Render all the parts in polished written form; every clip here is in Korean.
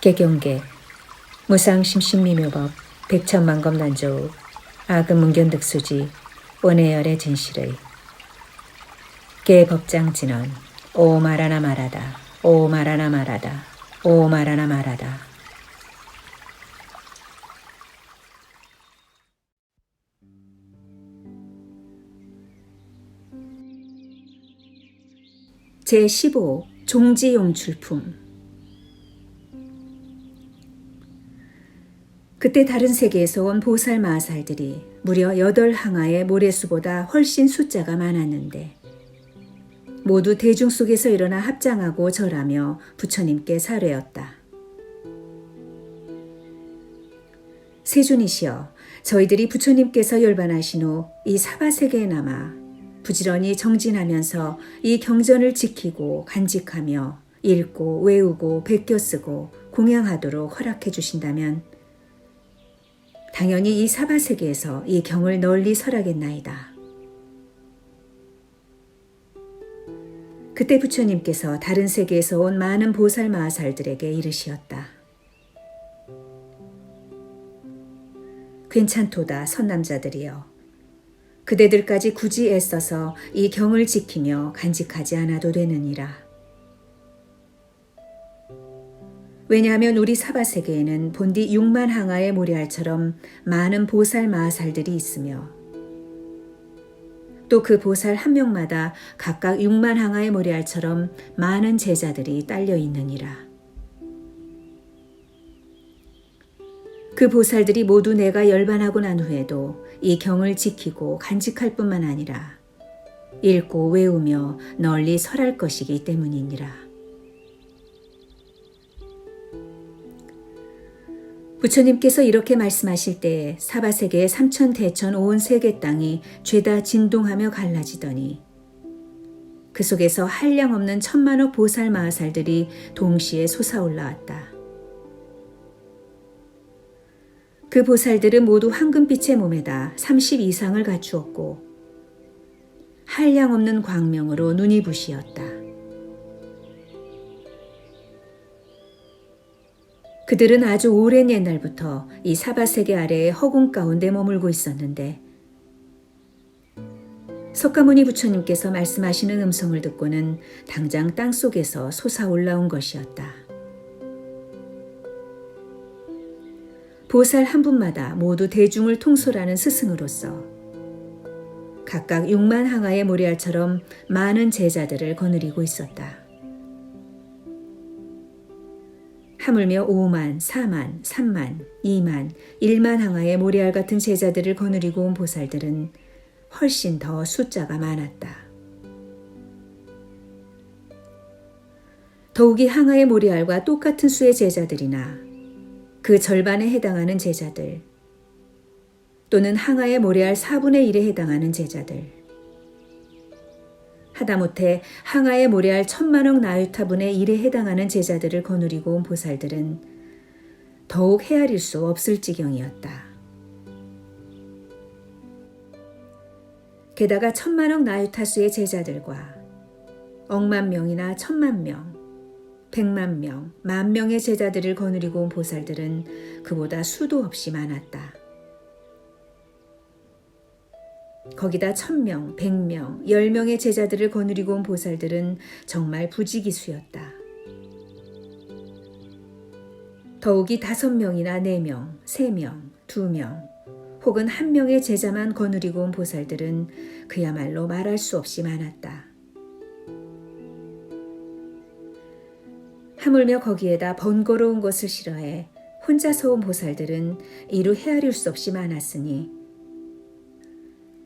개경계 무상심신미묘법 백천만검난조우 아금문견득수지 원해열의 진실의 개법장진언 오 말하나 말하다 오 말하나 말하다 오 말하나 말하다. 제15 종지용출품. 그때 다른 세계에서 온 보살 마하살들이 무려 8항아의 모래수보다 훨씬 숫자가 많았는데 모두 대중 속에서 일어나 합장하고 절하며 부처님께 사례었다. 세존이시여, 저희들이 부처님께서 열반하신 후 이 사바세계에 남아 부지런히 정진하면서 이 경전을 지키고 간직하며 읽고 외우고 베껴 쓰고 공양하도록 허락해 주신다면 당연히 이 사바세계에서 이 경을 널리 설하겠나이다. 그때 부처님께서 다른 세계에서 온 많은 보살 마하살들에게 이르시었다. 괜찮도다 선남자들이여. 그대들까지 굳이 애써서 이 경을 지키며 간직하지 않아도 되느니라. 왜냐하면 우리 사바세계에는 본디 6만 항아의 모래알처럼 많은 보살 마하살들이 있으며 또 그 보살 한 명마다 각각 6만 항아의 모래알처럼 많은 제자들이 딸려 있느니라. 그 보살들이 모두 내가 열반하고 난 후에도 이 경을 지키고 간직할 뿐만 아니라 읽고 외우며 널리 설할 것이기 때문이니라. 부처님께서 이렇게 말씀하실 때에 사바세계의 삼천대천 온 세계 땅이 죄다 진동하며 갈라지더니 그 속에서 한량없는 천만억 보살 마하살들이 동시에 솟아올라왔다. 그 보살들은 모두 황금빛의 몸에다 30 이상을 갖추었고 한량없는 광명으로 눈이 부시었다. 그들은 아주 오랜 옛날부터 이 사바세계 아래의 허공 가운데 머물고 있었는데 석가모니 부처님께서 말씀하시는 음성을 듣고는 당장 땅속에서 솟아올라온 것이었다. 보살 한 분마다 모두 대중을 통솔하는 스승으로서 각각 6만 항아의 모래알처럼 많은 제자들을 거느리고 있었다. 하물며 5만, 4만, 3만, 2만, 1만 항아의 모래알 같은 제자들을 거느리고 온 보살들은 훨씬 더 숫자가 많았다. 더욱이 항아의 모래알과 똑같은 수의 제자들이나 그 절반에 해당하는 제자들 또는 항아의 모래알 4분의 1에 해당하는 제자들 하다못해 항아의 모래알 1000만억 나유타분의 1에 해당하는 제자들을 거느리고 온 보살들은 더욱 헤아릴 수 없을 지경이었다. 게다가 1000만억 나유타수의 제자들과 억만 명이나 1000만 명, 100만 명, 10,000명의 제자들을 거느리고 온 보살들은 그보다 수도 없이 많았다. 거기다 1000명, 100명, 10명의 제자들을 거느리고 온 보살들은 정말 부지기수였다. 더욱이 5명이나 4명, 3명, 2명, 혹은 1명의 제자만 거느리고 온 보살들은 그야말로 말할 수 없이 많았다. 하물며 거기에다 번거로운 것을 싫어해 혼자서 온 보살들은 이루 헤아릴 수 없이 많았으니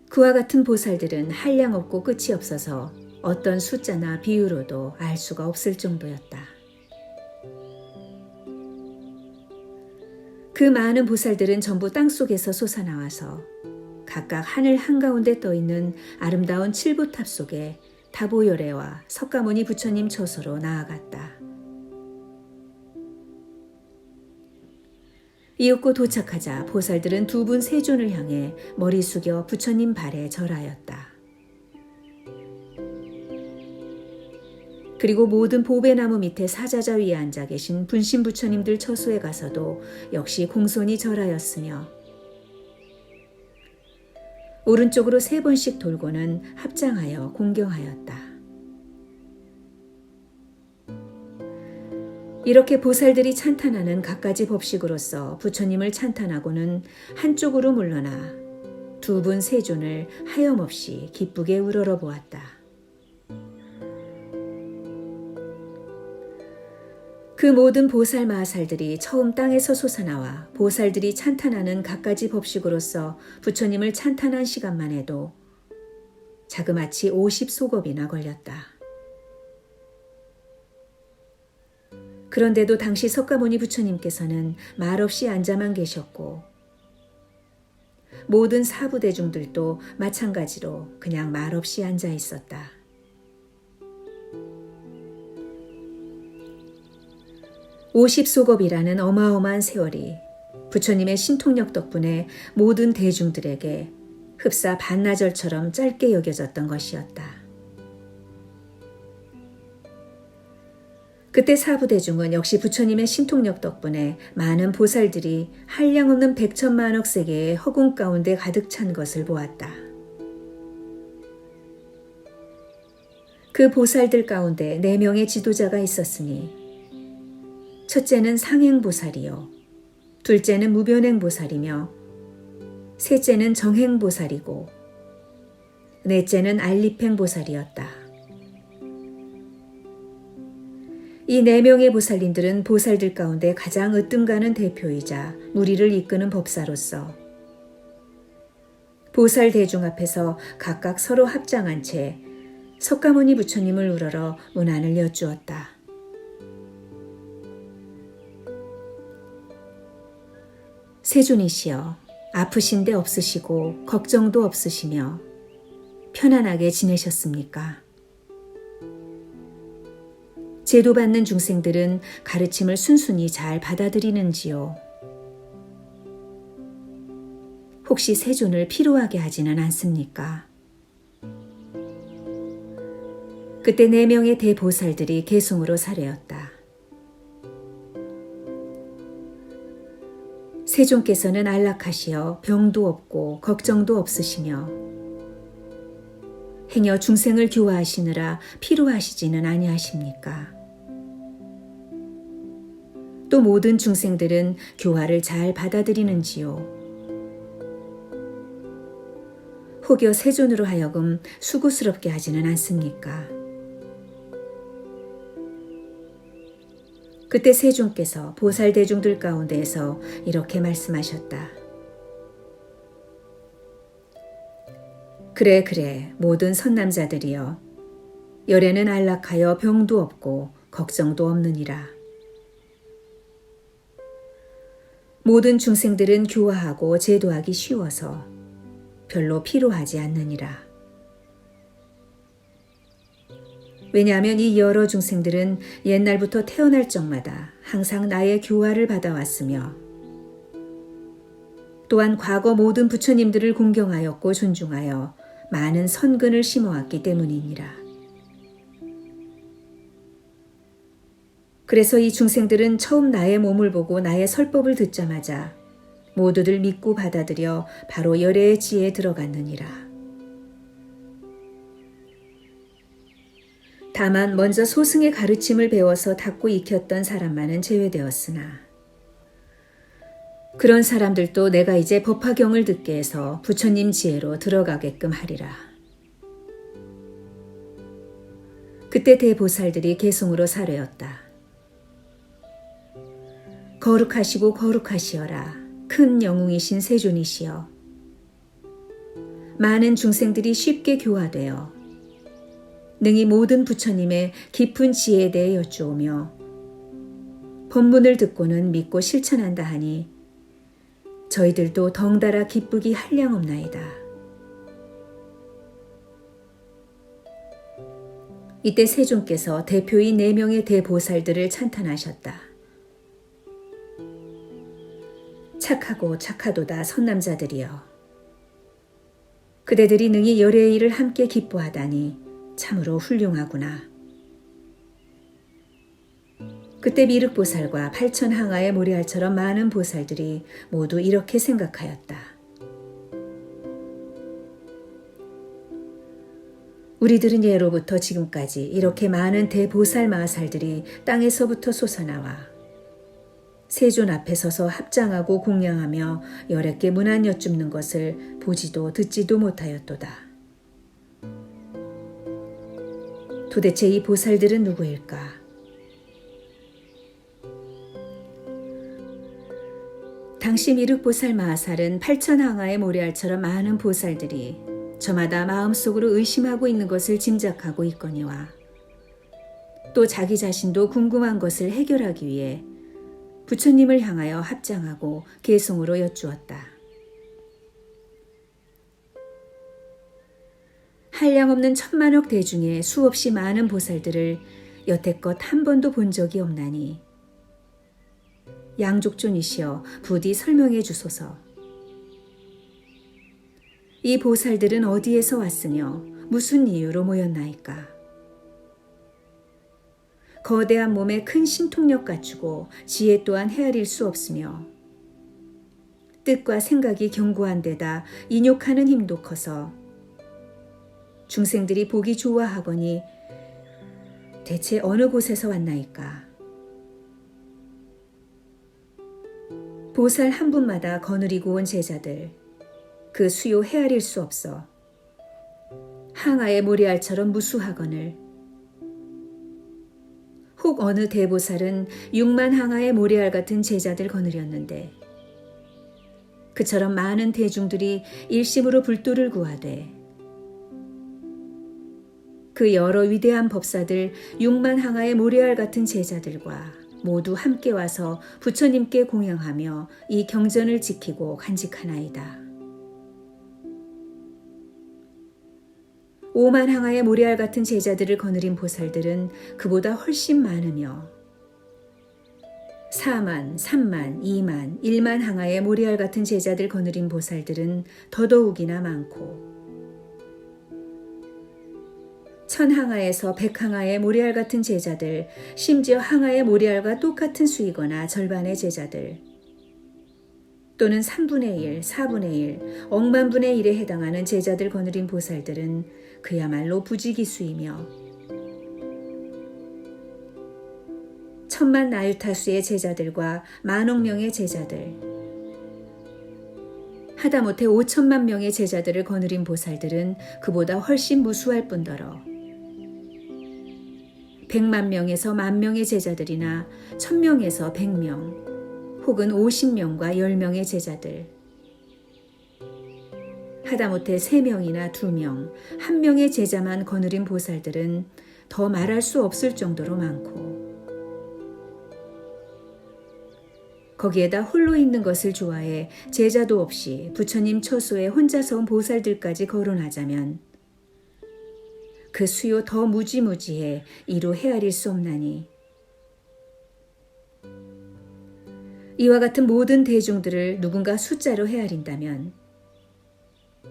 그와 같은 보살들은 한량없고 끝이 없어서 어떤 숫자나 비유로도 알 수가 없을 정도였다. 그 많은 보살들은 전부 땅속에서 솟아나와서 각각 하늘 한가운데 떠있는 아름다운 칠부탑 속에 다보열애와 석가모니 부처님 처소로 나아갔다. 이윽고 도착하자 보살들은 두 분 세존을 향해 머리 숙여 부처님 발에 절하였다. 그리고 모든 보배나무 밑에 사자자 위에 앉아 계신 분신 부처님들 처소에 가서도 역시 공손히 절하였으며 오른쪽으로 3번씩 돌고는 합장하여 공경하였다. 이렇게 보살들이 찬탄하는 갖가지 법식으로서 부처님을 찬탄하고는 한쪽으로 물러나 두 분 세존을 하염없이 기쁘게 우러러 보았다. 그 모든 보살 마하살들이 처음 땅에서 솟아나와 보살들이 찬탄하는 갖가지 법식으로서 부처님을 찬탄한 시간만 해도 자그마치 50소겁이나 걸렸다. 그런데도 당시 석가모니 부처님께서는 말없이 앉아만 계셨고 모든 사부대중들도 마찬가지로 그냥 말없이 앉아 있었다. (50소겁이라는) 어마어마한 세월이 부처님의 신통력 덕분에 모든 대중들에게 흡사 반나절처럼 짧게 여겨졌던 것이었다. 그때 사부대중은 역시 부처님의 신통력 덕분에 많은 보살들이 한량없는 백천만억 세계의 허공 가운데 가득 찬 것을 보았다. 그 보살들 가운데 4명의 지도자가 있었으니 첫째는 상행보살이요, 둘째는 무변행보살이며 셋째는 정행보살이고 넷째는 알립행보살이었다. 이 4명의 보살님들은 보살들 가운데 가장 으뜸가는 대표이자 무리를 이끄는 법사로서 보살 대중 앞에서 각각 서로 합장한 채 석가모니 부처님을 우러러 문안을 여쭈었다. 세존이시여, 아프신데 없으시고 걱정도 없으시며 편안하게 지내셨습니까? 제도받는 중생들은 가르침을 순순히 잘 받아들이는지요? 혹시 세존을 피로하게 하지는 않습니까? 그때 4명의 대보살들이 개송으로 사례었다. 세존께서는 안락하시어 병도 없고 걱정도 없으시며 행여 중생을 교화하시느라 피로하시지는 아니하십니까? 또 모든 중생들은 교화를 잘 받아들이는지요? 혹여 세존으로 하여금 수고스럽게 하지는 않습니까? 그때 세존께서 보살 대중들 가운데에서 이렇게 말씀하셨다. 그래, 모든 선남자들이여, 열에는 안락하여 병도 없고 걱정도 없느니라. 모든 중생들은 교화하고 제도하기 쉬워서 별로 피로하지 않느니라. 왜냐하면 이 여러 중생들은 옛날부터 태어날 적마다 항상 나의 교화를 받아왔으며 또한 과거 모든 부처님들을 공경하였고 존중하여 많은 선근을 심어왔기 때문이니라. 그래서 이 중생들은 처음 나의 몸을 보고 나의 설법을 듣자마자 모두들 믿고 받아들여 바로 열애의 지혜에 들어갔느니라. 다만 먼저 소승의 가르침을 배워서 닦고 익혔던 사람만은 제외되었으나 그런 사람들도 내가 이제 법화경을 듣게 해서 부처님 지혜로 들어가게끔 하리라. 그때 대보살들이 개송으로 사례었다. 거룩하시고 거룩하시어라. 큰 영웅이신 세존이시여. 많은 중생들이 쉽게 교화되어 능히 모든 부처님의 깊은 지혜에 대해 여쭈오며 법문을 듣고는 믿고 실천한다 하니 저희들도 덩달아 기쁘기 한량없나이다. 이때 세존께서 대표인 4명의 대보살들을 찬탄하셨다. 착하고 착하도다 선남자들이여. 그대들이 능히 열의 일을 함께 기뻐하다니 참으로 훌륭하구나. 그때 미륵보살과 8,000항아의 모래알처럼 많은 보살들이 모두 이렇게 생각하였다. 우리들은 예로부터 지금까지 이렇게 많은 대보살 마하살들이 땅에서부터 솟아나와 세존 앞에 서서 합장하고 공양하며 열애께 문안 여쭙는 것을 보지도 듣지도 못하였도다. 도대체 이 보살들은 누구일까? 당시 미륵보살 마하살은 8,000항아의 모래알처럼 많은 보살들이 저마다 마음속으로 의심하고 있는 것을 짐작하고 있거니와 또 자기 자신도 궁금한 것을 해결하기 위해 부처님을 향하여 합장하고 개송으로 여쭈었다. 한량없는 천만억 대중의 수없이 많은 보살들을 여태껏 한 번도 본 적이 없나니 양족존이시여 부디 설명해 주소서. 이 보살들은 어디에서 왔으며 무슨 이유로 모였나이까? 거대한 몸에 큰 신통력 갖추고 지혜 또한 헤아릴 수 없으며 뜻과 생각이 견고한 데다 인욕하는 힘도 커서 중생들이 보기 좋아하거니 대체 어느 곳에서 왔나이까? 보살 한 분마다 거느리고 온 제자들, 그 수요 헤아릴 수 없어 항아의 모래알처럼 무수하거늘 혹 어느 대보살은 6만 항아의 모래알 같은 제자들 거느렸는데 그처럼 많은 대중들이 일심으로 불도를 구하되 그 여러 위대한 법사들 6만 항아의 모래알 같은 제자들과 모두 함께 와서 부처님께 공양하며 이 경전을 지키고 간직하나이다. 5만 항아의 모래알 같은 제자들을 거느린 보살들은 그보다 훨씬 많으며 4만, 3만, 2만, 1만 항아의 모래알 같은 제자들 거느린 보살들은 더더욱이나 많고 1000항아에서 100항아의 모래알 같은 제자들, 심지어 항아의 모래알과 똑같은 수이거나 절반의 제자들 또는 3분의 1, 4분의 1, 억만분의 1에 해당하는 제자들 거느린 보살들은 그야말로 부지기수이며 1000만 나유타수의 제자들과 만억 명의 제자들 하다못해 5천만 명의 제자들을 거느린 보살들은 그보다 훨씬 무수할 뿐더러 100만 명에서 10,000명의 제자들이나 1000명에서 100명 혹은 50명과 10명의 제자들 하다못해 3명이나 2명, 1명의 제자만 거느린 보살들은 더 말할 수 없을 정도로 많고 거기에다 홀로 있는 것을 좋아해 제자도 없이 부처님 처소에 혼자서 온 보살들까지 거론하자면 그 수요 더 무지무지해 이루 헤아릴 수 없나니 이와 같은 모든 대중들을 누군가 숫자로 헤아린다면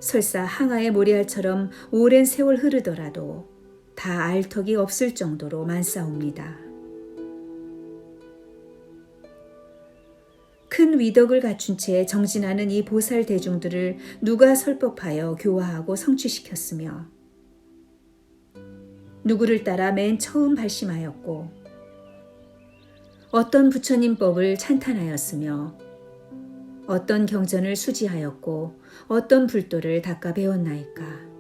설사 항아의 모래알처럼 오랜 세월 흐르더라도 다 알 턱이 없을 정도로 많사옵니다. 큰 위덕을 갖춘 채 정진하는 이 보살 대중들을 누가 설법하여 교화하고 성취시켰으며 누구를 따라 맨 처음 발심하였고 어떤 부처님 법을 찬탄하였으며 어떤 경전을 수지하였고 어떤 불도를 닦아 배웠나이까.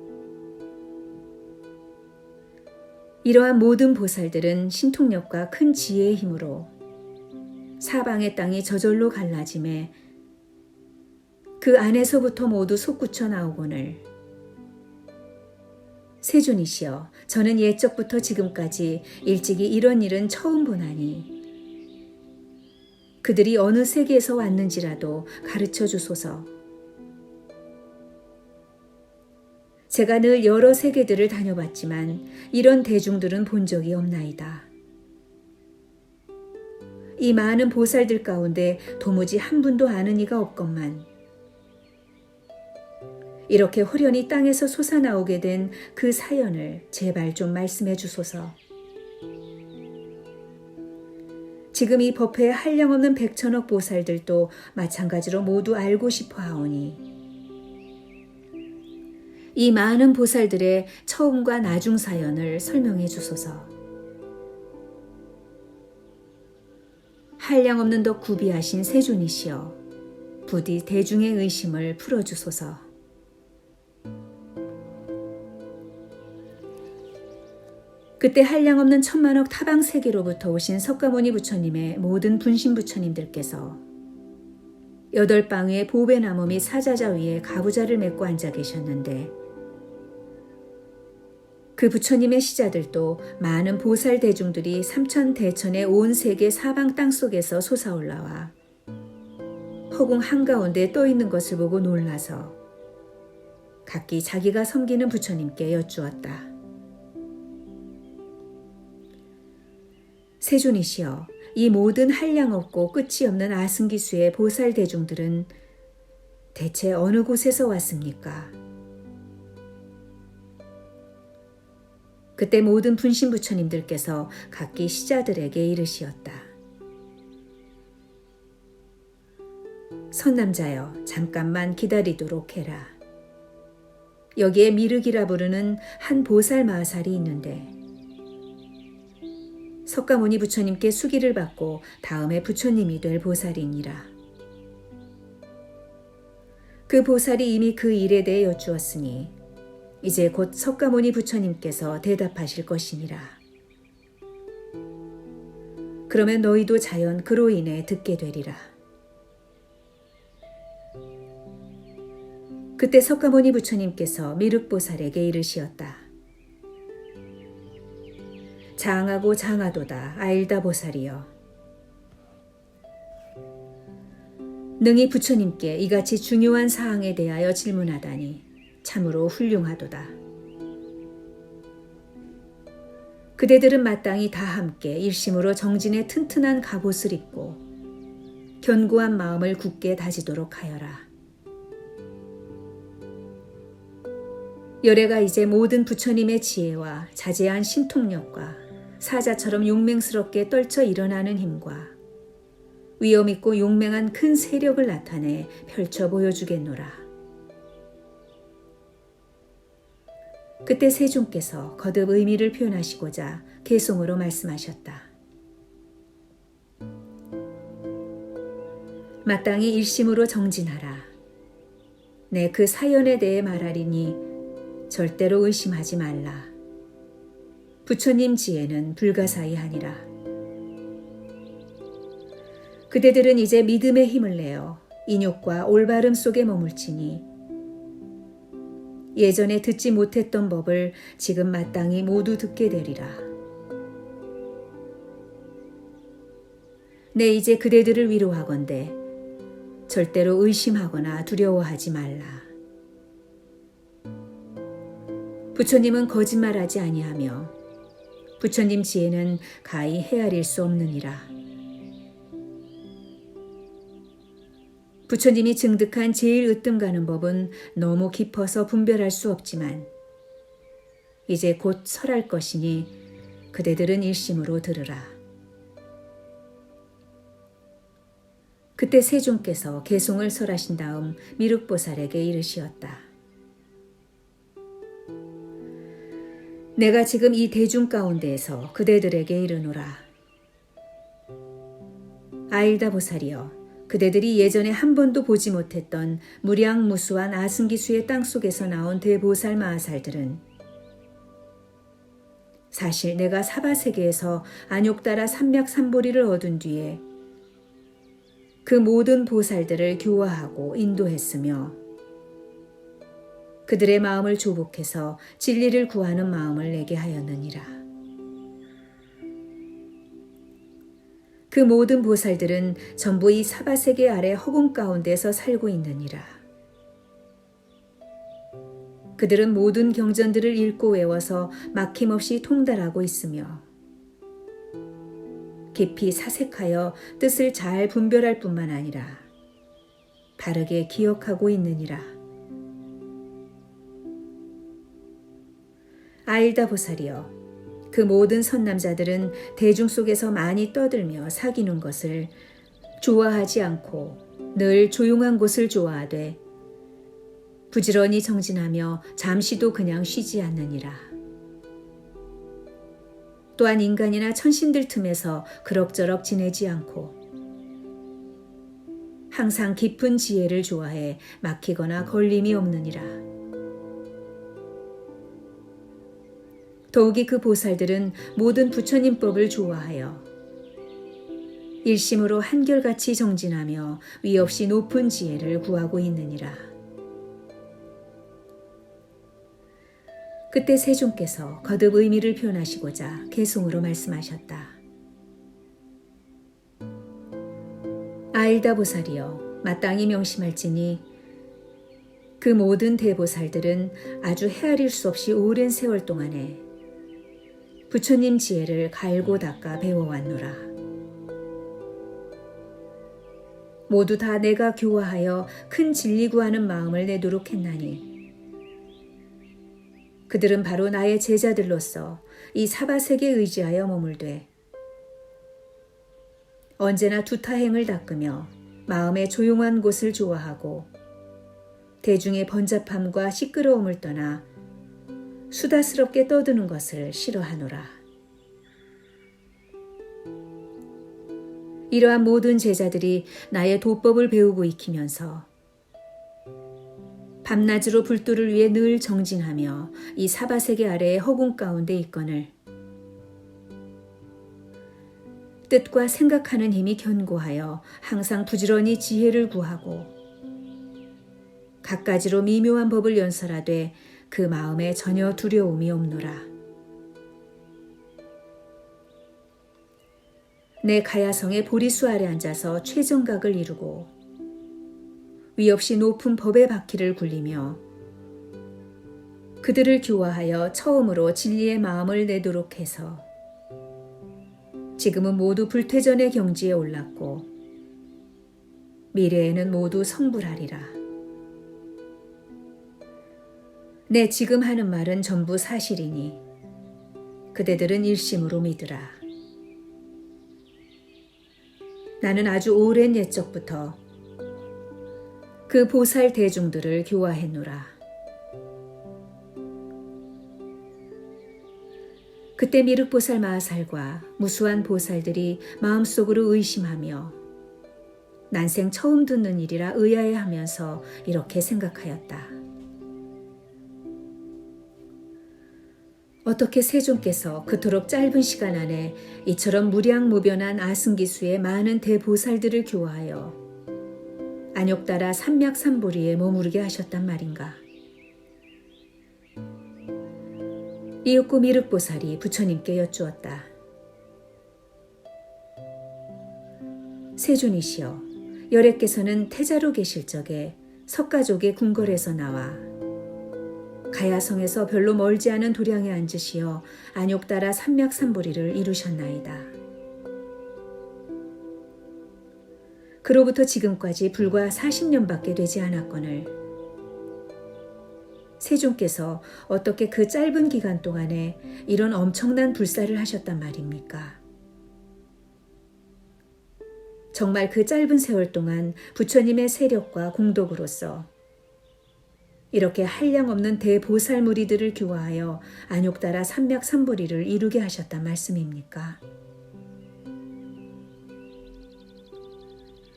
이러한 모든 보살들은 신통력과 큰 지혜의 힘으로 사방의 땅이 저절로 갈라짐에 그 안에서부터 모두 솟구쳐 나오거늘 세존이시여 저는 옛적부터 지금까지 일찍이 이런 일은 처음 보나니 그들이 어느 세계에서 왔는지라도 가르쳐 주소서. 제가 늘 여러 세계들을 다녀봤지만 이런 대중들은 본 적이 없나이다. 이 많은 보살들 가운데 도무지 한 분도 아는 이가 없건만 이렇게 호련히 땅에서 솟아나오게 된 그 사연을 제발 좀 말씀해 주소서. 지금 이 법회에 한량없는 백천억 보살들도 마찬가지로 모두 알고 싶어 하오니 이 많은 보살들의 처음과 나중 사연을 설명해 주소서. 한량없는 덕 구비하신 세존이시여 부디 대중의 의심을 풀어주소서. 그때 한량없는 천만억 타방 세계로부터 오신 석가모니 부처님의 모든 분신 부처님들께서 8방위의 보배나무 및 사자자 위에 가부좌를 메고 앉아 계셨는데 그 부처님의 시자들도 많은 보살 대중들이 삼천대천의 온 세계 사방 땅속에서 솟아올라와 허공 한가운데 떠 있는 것을 보고 놀라서 각기 자기가 섬기는 부처님께 여쭈었다. 세존이시여, 이 모든 한량없고 끝이 없는 아승기수의 보살 대중들은 대체 어느 곳에서 왔습니까? 그때 모든 분신 부처님들께서 각기 시자들에게 이르시었다. 선남자여, 잠깐만 기다리도록 해라. 여기에 미륵이라 부르는 한 보살 마살이 있는데 석가모니 부처님께 수기를 받고 다음에 부처님이 될 보살이니라. 그 보살이 이미 그 일에 대해 여쭈었으니 이제 곧 석가모니 부처님께서 대답하실 것이니라. 그러면 너희도 자연 그로 인해 듣게 되리라. 그때 석가모니 부처님께서 미륵보살에게 이르시었다. 장하고 장하도다 아일다 보살이여. 능히 부처님께 이같이 중요한 사항에 대하여 질문하다니 참으로 훌륭하도다. 그대들은 마땅히 다 함께 일심으로 정진의 튼튼한 갑옷을 입고 견고한 마음을 굳게 다지도록 하여라. 열애가 이제 모든 부처님의 지혜와 자제한 신통력과 사자처럼 용맹스럽게 떨쳐 일어나는 힘과 위엄있고 용맹한 큰 세력을 나타내 펼쳐 보여주겠노라. 그때 세존께서 거듭 의미를 표현하시고자 개송으로 말씀하셨다. 마땅히 일심으로 정진하라. 내 그 사연에 대해 말하리니 절대로 의심하지 말라. 부처님 지혜는 불가사의하니라. 그대들은 이제 믿음의 힘을 내어 인욕과 올바름 속에 머물지니 예전에 듣지 못했던 법을 지금 마땅히 모두 듣게 되리라. 내 이제 그대들을 위로하건대 절대로 의심하거나 두려워하지 말라. 부처님은 거짓말하지 아니하며 부처님 지혜는 가히 헤아릴 수 없느니라. 부처님이 증득한 제일 으뜸 가는 법은 너무 깊어서 분별할 수 없지만 이제 곧 설할 것이니 그대들은 일심으로 들으라. 그때 세존께서 개송을 설하신 다음 미륵보살에게 이르시었다. 내가 지금 이 대중 가운데에서 그대들에게 이르노라. 아일다 보살이여, 그대들이 예전에 한 번도 보지 못했던 무량무수한 아승기수의 땅속에서 나온 대보살 마하살들은 사실 내가 사바세계에서 안욕따라 삼맥삼보리를 얻은 뒤에 그 모든 보살들을 교화하고 인도했으며 그들의 마음을 조복해서 진리를 구하는 마음을 내게 하였느니라. 그 모든 보살들은 전부 이 사바세계 아래 허공 가운데서 살고 있느니라. 그들은 모든 경전들을 읽고 외워서 막힘없이 통달하고 있으며 깊이 사색하여 뜻을 잘 분별할 뿐만 아니라 바르게 기억하고 있느니라. 아일다 보살이여, 그 모든 선남자들은 대중 속에서 많이 떠들며 사귀는 것을 좋아하지 않고 늘 조용한 곳을 좋아하되 부지런히 정진하며 잠시도 그냥 쉬지 않느니라. 또한 인간이나 천신들 틈에서 그럭저럭 지내지 않고 항상 깊은 지혜를 좋아해 막히거나 걸림이 없느니라. 더욱이 그 보살들은 모든 부처님법을 좋아하여 일심으로 한결같이 정진하며 위없이 높은 지혜를 구하고 있느니라. 그때 세존께서 거듭 의미를 표현하시고자 개송으로 말씀하셨다. 아일다 보살이여, 마땅히 명심할지니 그 모든 대보살들은 아주 헤아릴 수 없이 오랜 세월 동안에 부처님 지혜를 갈고 닦아 배워왔노라. 모두 다 내가 교화하여 큰 진리 구하는 마음을 내도록 했나니 그들은 바로 나의 제자들로서 이 사바세계에 의지하여 머물되 언제나 두타행을 닦으며 마음의 조용한 곳을 좋아하고 대중의 번잡함과 시끄러움을 떠나 수다스럽게 떠드는 것을 싫어하노라. 이러한 모든 제자들이 나의 도법을 배우고 익히면서 밤낮으로 불도를 위해 늘 정진하며 이 사바세계 아래의 허공 가운데 있거늘 뜻과 생각하는 힘이 견고하여 항상 부지런히 지혜를 구하고 갖가지로 미묘한 법을 연설하되 그 마음에 전혀 두려움이 없노라. 내 가야성의 보리수 아래 앉아서 최정각을 이루고 위없이 높은 법의 바퀴를 굴리며 그들을 교화하여 처음으로 진리의 마음을 내도록 해서 지금은 모두 불퇴전의 경지에 올랐고 미래에는 모두 성불하리라. 내 지금 하는 말은 전부 사실이니 그대들은 일심으로 믿으라. 나는 아주 오랜 옛적부터 그 보살 대중들을 교화했노라. 그때 미륵보살 마하살과 무수한 보살들이 마음속으로 의심하며 난생 처음 듣는 일이라 의아해하면서 이렇게 생각하였다. 어떻게 세존께서 그토록 짧은 시간 안에 이처럼 무량무변한 아승기수의 많은 대보살들을 교화하여 안욕따라 삼맥삼보리에 머무르게 하셨단 말인가. 이윽고 미륵보살이 부처님께 여쭈었다. 세존이시여, 열애께서는 태자로 계실 적에 석가족의 궁궐에서 나와 가야성에서 별로 멀지 않은 도량에 앉으시어 안욕따라 삼맥삼보리를 이루셨나이다. 그로부터 지금까지 불과 40년밖에 되지 않았거늘 세존께서 어떻게 그 짧은 기간 동안에 이런 엄청난 불사를 하셨단 말입니까? 정말 그 짧은 세월 동안 부처님의 세력과 공덕으로서 이렇게 한량없는 대보살 무리들을 교화하여 안욕따라 삼맥삼보리를 이루게 하셨단 말씀입니까?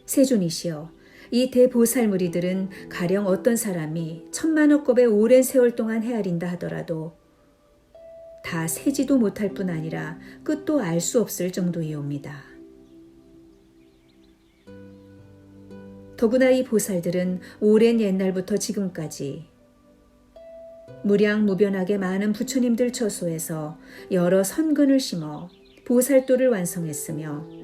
세존이시여, 이 대보살 무리들은 가령 어떤 사람이 천만억 겁의 오랜 세월 동안 헤아린다 하더라도 다 세지도 못할 뿐 아니라 끝도 알 수 없을 정도이옵니다. 더구나 이 보살들은 오랜 옛날부터 지금까지 무량무변하게 많은 부처님들 처소에서 여러 선근을 심어 보살도를 완성했으며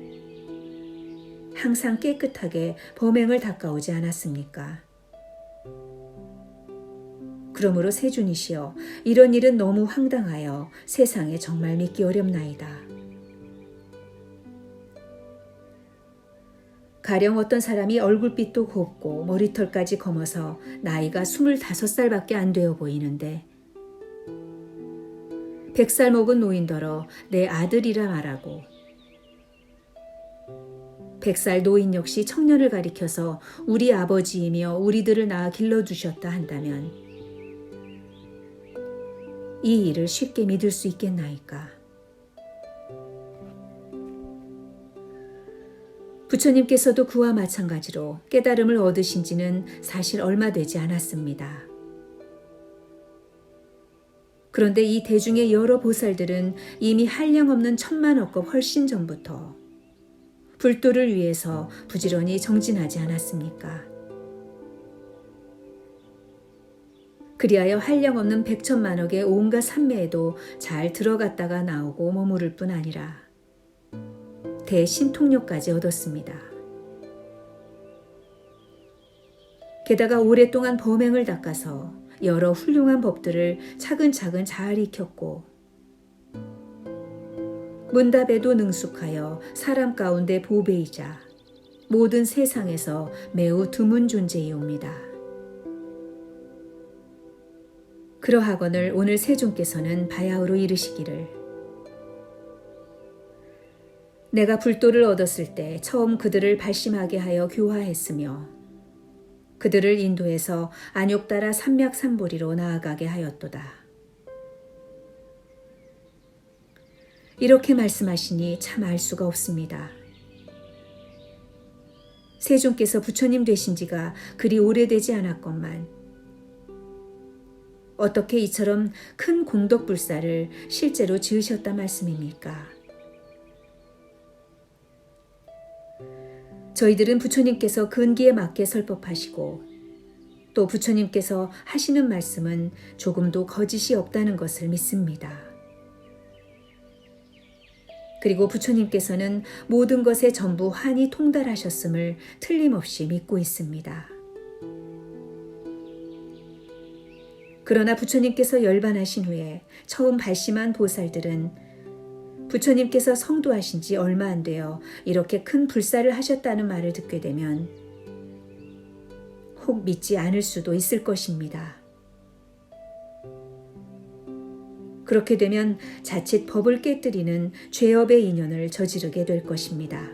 항상 깨끗하게 범행을 닦아오지 않았습니까? 그러므로 세존이시여, 이런 일은 너무 황당하여 세상에 정말 믿기 어렵나이다. 가령 어떤 사람이 얼굴빛도 곱고 머리털까지 검어서 나이가 25살밖에 안 되어 보이는데 100살 먹은 노인더러 내 아들이라 말하고 100살 노인 역시 청년을 가리켜서 우리 아버지이며 우리들을 낳아 길러주셨다 한다면 이 일을 쉽게 믿을 수 있겠나이까. 부처님께서도 그와 마찬가지로 깨달음을 얻으신 지는 사실 얼마 되지 않았습니다. 그런데 이 대중의 여러 보살들은 이미 한량없는 천만억급 훨씬 전부터 불도를 위해서 부지런히 정진하지 않았습니까? 그리하여 한량없는 백천만억의 온갖 산매에도 잘 들어갔다가 나오고 머무를 뿐 아니라 대신통력까지 얻었습니다. 게다가 오랫동안 범행을 닦아서 여러 훌륭한 법들을 차근차근 잘 익혔고 문답에도 능숙하여 사람 가운데 보배이자 모든 세상에서 매우 드문 존재이옵니다. 그러하거늘 오늘 세존께서는 바야흐로 이르시기를 내가 불도를 얻었을 때 처음 그들을 발심하게 하여 교화했으며 그들을 인도해서 안욕따라 삼맥삼보리로 나아가게 하였도다. 이렇게 말씀하시니 참 알 수가 없습니다. 세존께서 부처님 되신 지가 그리 오래되지 않았건만 어떻게 이처럼 큰 공덕불사를 실제로 지으셨단 말씀입니까? 저희들은 부처님께서 근기에 맞게 설법하시고 또 부처님께서 하시는 말씀은 조금도 거짓이 없다는 것을 믿습니다. 그리고 부처님께서는 모든 것에 전부 환히 통달하셨음을 틀림없이 믿고 있습니다. 그러나 부처님께서 열반하신 후에 처음 발심한 보살들은 부처님께서 성도하신 지 얼마 안 되어 이렇게 큰 불사를 하셨다는 말을 듣게 되면 혹 믿지 않을 수도 있을 것입니다. 그렇게 되면 자칫 법을 깨뜨리는 죄업의 인연을 저지르게 될 것입니다.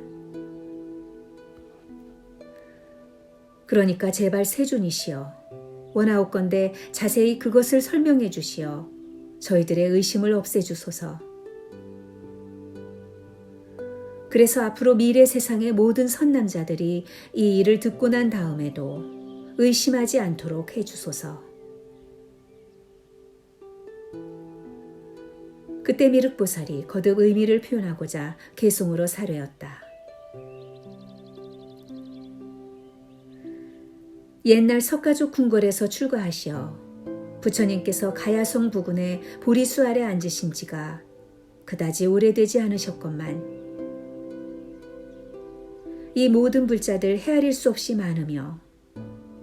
그러니까 제발 세존이시여 원하옵건대 자세히 그것을 설명해 주시어 저희들의 의심을 없애주소서. 그래서 앞으로 미래 세상의 모든 선남자들이 이 일을 듣고 난 다음에도 의심하지 않도록 해주소서. 그때 미륵보살이 거듭 의미를 표현하고자 개송으로 사례었다. 옛날 석가족 궁궐에서 출가하시어 부처님께서 가야성 부근의 보리수 아래 앉으신 지가 그다지 오래되지 않으셨건만 이 모든 불자들 헤아릴 수 없이 많으며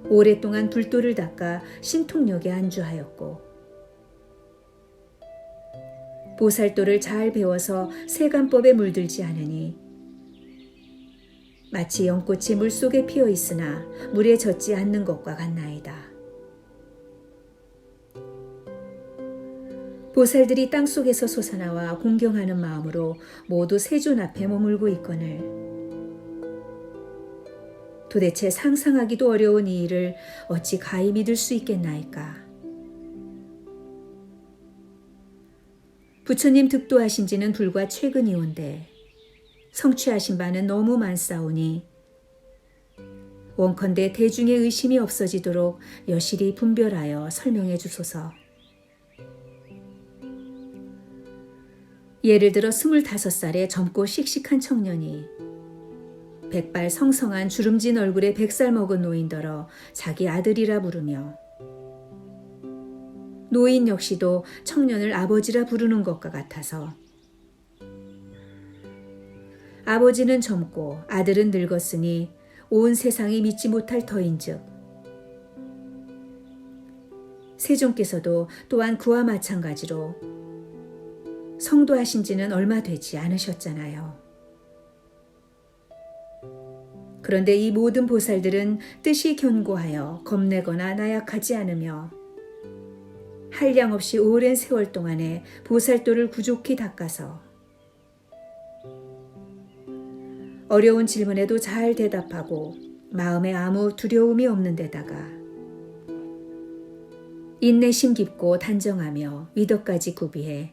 오랫동안 불도를 닦아 신통력에 안주하였고 보살도를 잘 배워서 세간법에 물들지 않으니 마치 연꽃이 물속에 피어 있으나 물에 젖지 않는 것과 같나이다. 보살들이 땅속에서 솟아나와 공경하는 마음으로 모두 세존 앞에 머물고 있거늘 도대체 상상하기도 어려운 이 일을 어찌 가히 믿을 수 있겠나이까. 부처님 득도하신 지는 불과 최근이온데 성취하신 바는 너무 많사오니 원컨대 대중의 의심이 없어지도록 여실히 분별하여 설명해 주소서. 예를 들어 25살의 젊고 씩씩한 청년이 백발 성성한 주름진 얼굴에 100살 먹은 노인더러 자기 아들이라 부르며 노인 역시도 청년을 아버지라 부르는 것과 같아서 아버지는 젊고 아들은 늙었으니 온 세상이 믿지 못할 터인즉 세존께서도 또한 그와 마찬가지로 성도하신 지는 얼마 되지 않으셨잖아요. 그런데 이 모든 보살들은 뜻이 견고하여 겁내거나 나약하지 않으며 한량없이 오랜 세월 동안에 보살도를 구족히 닦아서 어려운 질문에도 잘 대답하고 마음에 아무 두려움이 없는 데다가 인내심 깊고 단정하며 위덕까지 구비해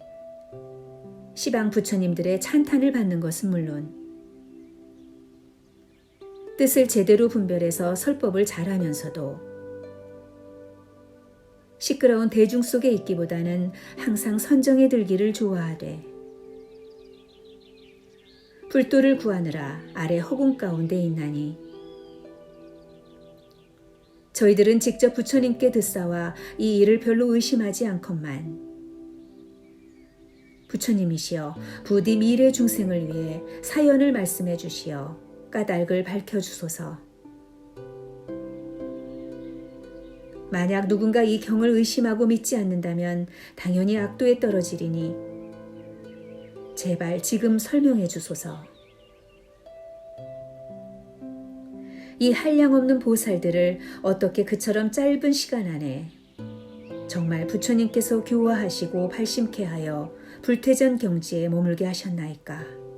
시방 부처님들의 찬탄을 받는 것은 물론 뜻을 제대로 분별해서 설법을 잘하면서도 시끄러운 대중 속에 있기보다는 항상 선정에 들기를 좋아하되 불도를 구하느라 아래 허공 가운데 있나니 저희들은 직접 부처님께 듣사와 이 일을 별로 의심하지 않건만 부처님이시여 부디 미래 중생을 위해 사연을 말씀해 주시어 까닭을 밝혀주소서. 만약 누군가 이 경을 의심하고 믿지 않는다면 당연히 악도에 떨어지리니 제발 지금 설명해 주소서. 이 한량없는 보살들을 어떻게 그처럼 짧은 시간 안에 정말 부처님께서 교화하시고 발심케 하여 불퇴전 경지에 머물게 하셨나이까.